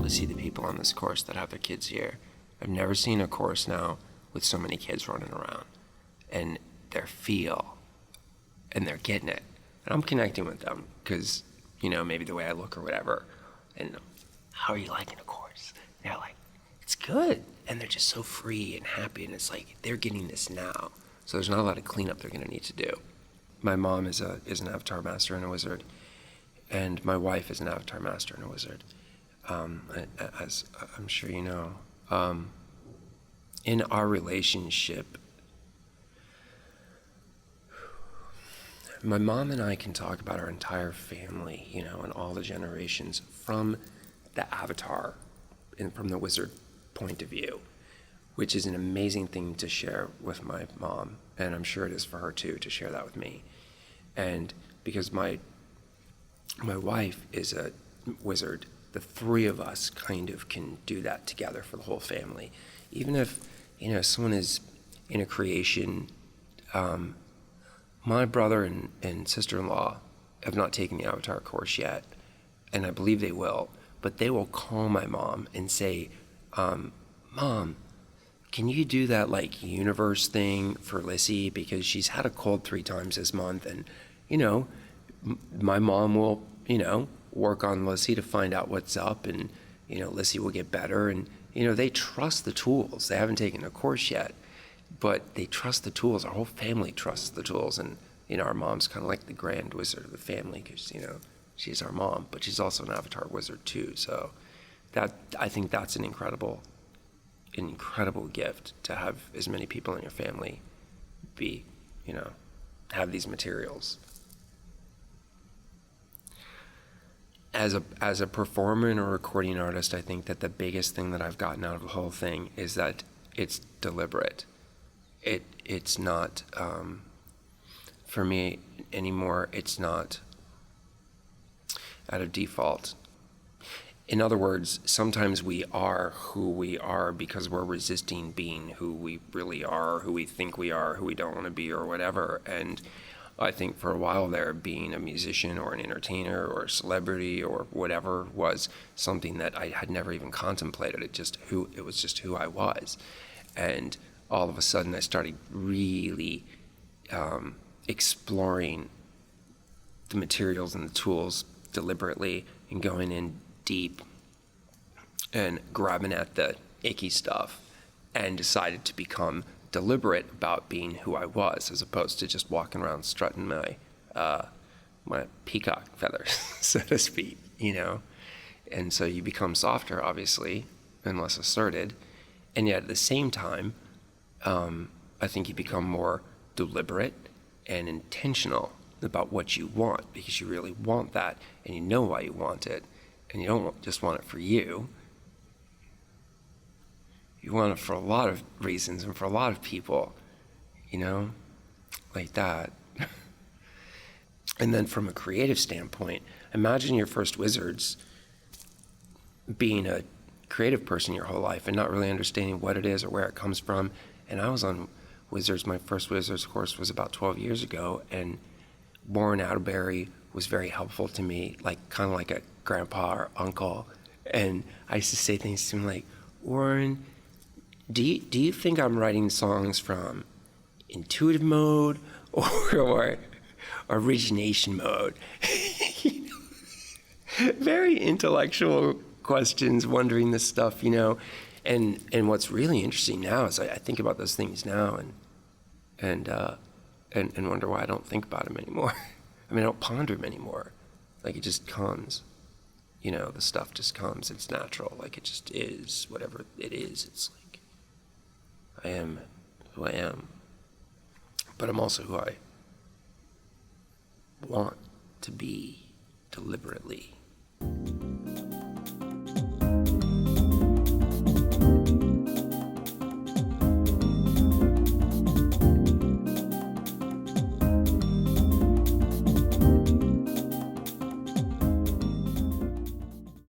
to see the people on this course that have their kids here. I've never seen a course now with so many kids running around, and they're getting it. And I'm connecting with them because, you know, maybe the way I look or whatever. And how are you liking the course? And they're like, it's good. And they're just so free and happy. And it's like, they're getting this now. So there's not a lot of cleanup they're going to need to do. My mom is an avatar master and a wizard. And my wife is an avatar master and a wizard. As I'm sure you know. In our relationship, my mom and I can talk about our entire family, you know, and all the generations from the avatar and from the wizard point of view, which is an amazing thing to share with my mom. And I'm sure it is for her too, to share that with me. And because my wife is a wizard, the three of us kind of can do that together for the whole family. Even if, you know, someone is in a creation, my brother and sister-in-law have not taken the Avatar course yet, and I believe they will, but they will call my mom and say, Mom, can you do that like universe thing for Lissy? Because she's had a cold 3 times this month, and, you know, my mom will, you know, work on Lissy to find out what's up, and, you know, Lissy will get better. And, you know, they trust the tools. They haven't taken a course yet, but they trust the tools. Our whole family trusts the tools. And, you know, our mom's kind of like the grand wizard of the family because, you know, she's our mom, but she's also an avatar wizard too. So that, I think that's an incredible gift to have as many people in your family be, you know, have these materials. As a performer and a recording artist, I think that the biggest thing that I've gotten out of the whole thing is that it's deliberate. It's not, for me anymore, it's not out of default. In other words, sometimes we are who we are because we're resisting being who we really are, who we think we are, who we don't want to be, or whatever. And I think for a while there, being a musician or an entertainer or a celebrity or whatever was something that I had never even contemplated. It was just who I was. And all of a sudden I started really exploring the materials and the tools deliberately and going in deep and grabbing at the icky stuff, and decided to become deliberate about being who I was, as opposed to just walking around strutting my peacock feathers, so to speak, you know. And so you become softer, obviously, and less asserted, and yet at the same time, I think you become more deliberate and intentional about what you want, because you really want that, and you know why you want it, and you don't just want it for you. You want it for a lot of reasons and for a lot of people, you know, like that. And then from a creative standpoint, imagine your first wizards being a creative person your whole life and not really understanding what it is or where it comes from. And I was on Wizards, my first Wizards course was about 12 years ago, and Warren Atterbury was very helpful to me, like kind of like a grandpa or uncle. And I used to say things to him like, Warren, do you think I'm writing songs from intuitive mode or origination mode? You know, very intellectual questions, wondering this stuff, you know. And what's really interesting now is I think about those things now and wonder why I don't think about them anymore. I mean, I don't ponder them anymore. Like, it just comes. You know, the stuff just comes. It's natural. Like, it just is. Whatever it is, it's like, I am who I am. But I'm also who I want to be deliberately.